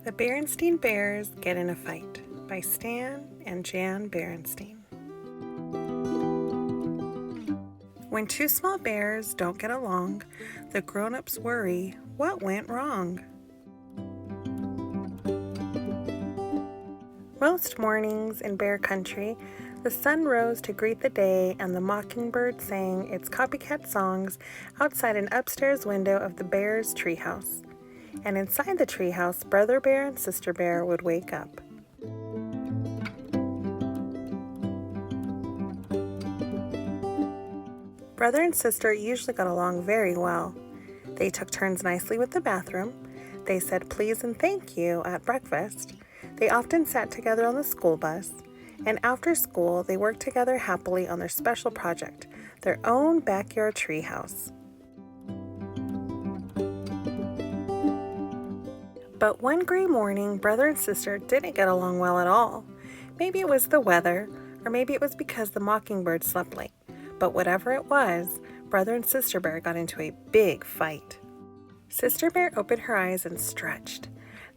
The Berenstain Bears Get in a Fight by Stan and Jan Berenstain. When two small bears don't get along, the grown-ups worry what went wrong. Most mornings in bear country, the sun rose to greet the day and the mockingbird sang its copycat songs outside an upstairs window of the bears' treehouse. And inside the treehouse, Brother Bear and Sister Bear would wake up. Brother and sister usually got along very well. They took turns nicely with the bathroom. They said please and thank you at breakfast. They often sat together on the school bus. And after school, they worked together happily on their special project, their own backyard treehouse. But one gray morning, brother and sister didn't get along well at all. Maybe it was the weather, or maybe it was because the mockingbird slept late. But whatever it was, brother and sister bear got into a big fight. Sister bear opened her eyes and stretched.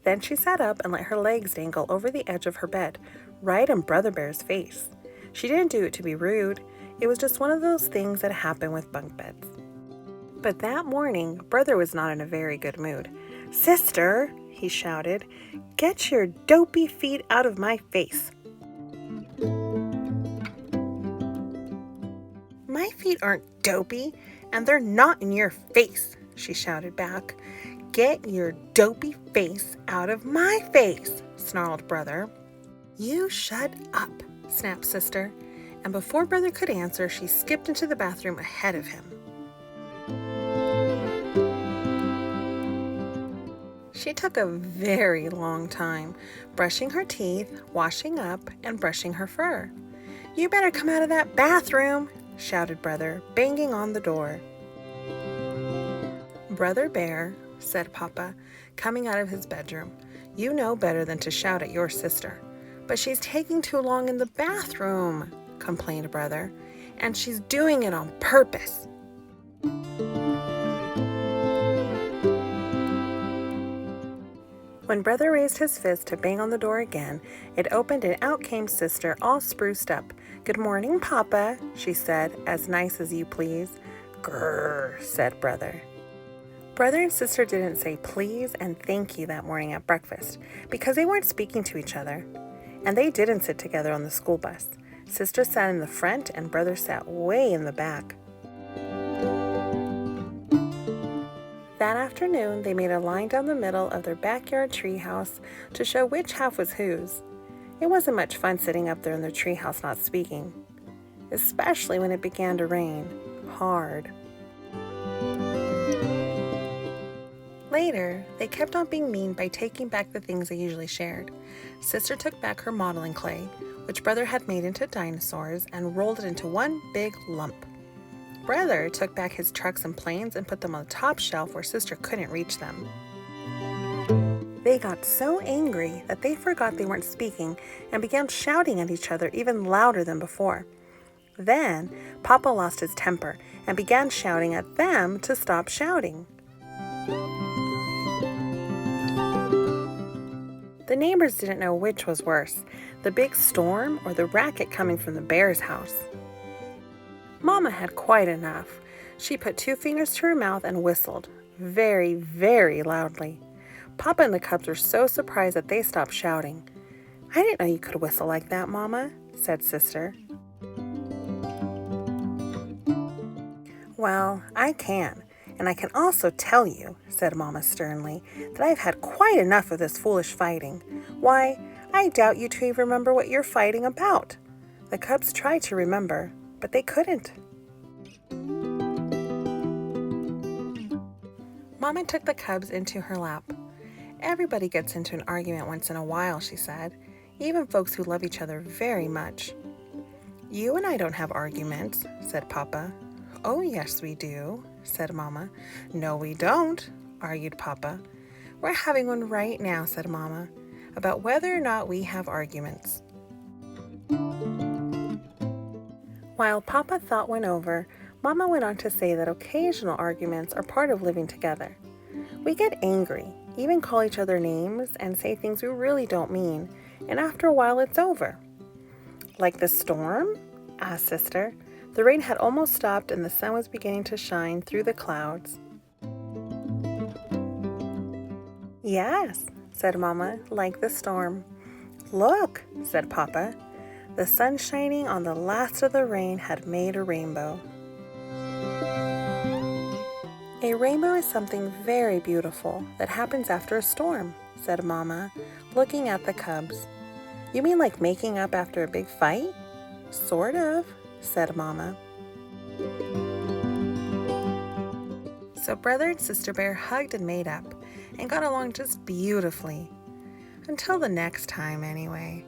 Then she sat up and let her legs dangle over the edge of her bed, right in brother bear's face. She didn't do it to be rude. It was just one of those things that happen with bunk beds. But that morning, brother was not in a very good mood. "Sister," he shouted, "get your dopey feet out of my face." "My feet aren't dopey, and they're not in your face," she shouted back. "Get your dopey face out of my face," snarled brother. "You shut up," snapped sister, and before brother could answer, she skipped into the bathroom ahead of him. She took a very long time, brushing her teeth, washing up, and brushing her fur. "You better come out of that bathroom," shouted brother, banging on the door. "Brother Bear," said Papa, coming out of his bedroom, "you know better than to shout at your sister." "But she's taking too long in the bathroom," complained brother, "and she's doing it on purpose." When brother raised his fist to bang on the door again, it opened and out came sister, all spruced up. "Good morning, Papa," she said, as nice as you please. "Grrr," said brother. Brother and sister didn't say please and thank you that morning at breakfast because they weren't speaking to each other. And they didn't sit together on the school bus. Sister sat in the front and brother sat way in the back. That afternoon, they made a line down the middle of their backyard treehouse to show which half was whose. It wasn't much fun sitting up there in their treehouse not speaking, especially when it began to rain hard. Later, they kept on being mean by taking back the things they usually shared. Sister took back her modeling clay, which brother had made into dinosaurs, and rolled it into one big lump. Brother took back his trucks and planes and put them on the top shelf where sister couldn't reach them. They got so angry that they forgot they weren't speaking and began shouting at each other even louder than before. Then, Papa lost his temper and began shouting at them to stop shouting. The neighbors didn't know which was worse, the big storm or the racket coming from the bear's house. Mama had quite enough. She put 2 fingers to her mouth and whistled, very, very loudly. Papa and the cubs were so surprised that they stopped shouting. "I didn't know you could whistle like that, Mama," said sister. "Well, I can, and I can also tell you," said Mama sternly, "that I've had quite enough of this foolish fighting. Why, I doubt you two even remember what you're fighting about." The cubs tried to remember, but they couldn't. Mama took the cubs into her lap. "Everybody gets into an argument once in a while," she said, "even folks who love each other very much." "You and I don't have arguments," said Papa. "Oh, yes, we do," said Mama. "No, we don't," argued Papa. "We're having one right now," said Mama, "about whether or not we have arguments." While Papa thought one over, Mama went on to say that occasional arguments are part of living together. We get angry, even call each other names and say things we really don't mean, and after a while it's over. Like the storm? Asked Sister. The rain had almost stopped and the sun was beginning to shine through the clouds. Yes, said Mama, like the storm. Look, said Papa. The sun shining on the last of the rain had made a rainbow. A rainbow is something very beautiful that happens after a storm, said Mama, looking at the cubs. You mean like making up after a big fight? Sort of, said Mama. So Brother and Sister Bear hugged and made up and got along just beautifully. Until the next time, anyway.